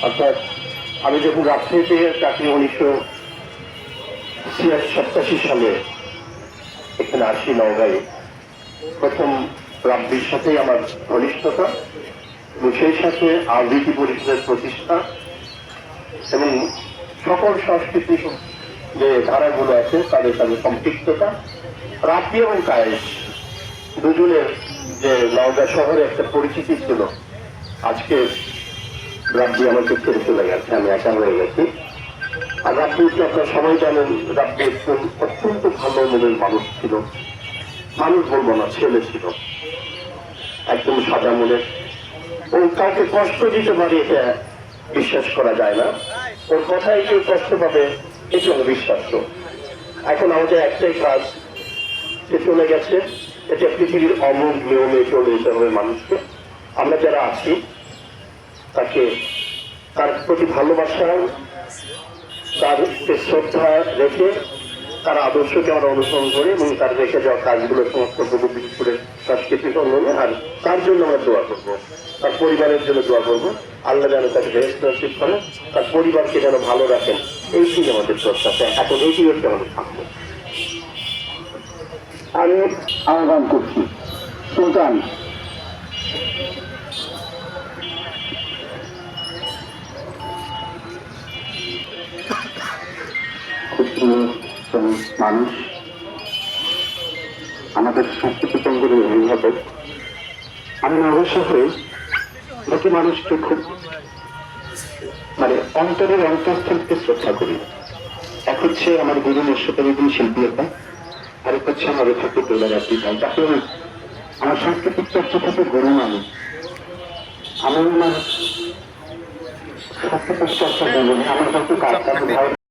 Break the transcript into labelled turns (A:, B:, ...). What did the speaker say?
A: অর্থাৎ আমি যখন রাজশাহীতে চাকরি 1987 সালে এখানে আসি নওগাঁয়, প্রথম রাব্বির সাথেই আমার ঘনিষ্ঠতা এবং সেই সাথে আবৃত্তি পরিষদের প্রতিষ্ঠা এবং সকল সাংস্কৃতিক যে ধারাগুলো আছে তাদের সাথে সম্পৃক্ততা। রাব্বি এবং কায়েস দুজনের যে নওগাঁ শহরে একটা পরিচিতি ছিল, আজকে রাব্বি আমাকে ছেড়ে চলে গেছে, আমি একা হয়ে গেছি। আর রাব্বিকে আপনার সবাই জানেন, রাব্বি একজন অত্যন্ত ভালো মনের মানুষ ছিল, মানুষ বলবো না, ছেলে ছিল, একদম সাদা মনের। ও কাউকে কষ্ট দিতে পারে এটা বিশ্বাস করা যায় না, ওর কথায় কেউ কষ্ট পাবে এটি অবিশ্বাস্য। এখন আমাদের একটাই কাজ, সে চলে গেছে, এটা পৃথিবীর অমোঘ নিয়মে চলে যেতে হবে মানুষকে। আমরা যারা আছি তাকে, তার প্রতি ভালোবাসা, তার শ্রদ্ধা রেখে, তার আদর্শকে আমরা অনুসরণ করে এবং তার রেখে যাওয়া কাজগুলো সমস্ত বিশেষ করে সাংস্কৃতিক অঙ্গনে, আর তার জন্য আমরা দোয়া করবো, তার পরিবারের জন্য দোয়া করবো। আল্লাহ যেন তাকে বেহেশত নসিব করেন, তার পরিবারকে যেন ভালো রাখেন, এইটি আমাদের প্রত্যাশা। এখন এইটি হচ্ছে আমাদের থাকবে। আমি আহ্বান করছি সুলতান। মানুষ আমাদের সাংস্কৃতিক অঙ্গনের অভিভাবক, আমি নগর শহরে বাকি মানুষকে খুব অন্তরের অন্তঃস্থল থেকে শ্রদ্ধা করি। এক হচ্ছে আমার গুরু নস্যতরীদিন শিল্পীতা, আরেক হচ্ছে আমার থাকে তোলার আফ্রিকা। যাকে আমার সাংস্কৃতিক চর্চা থেকে গুরু মানি। আমি আমার সাংস্কৃতিক চর্চা বলবো, আমার হয়তো কাজ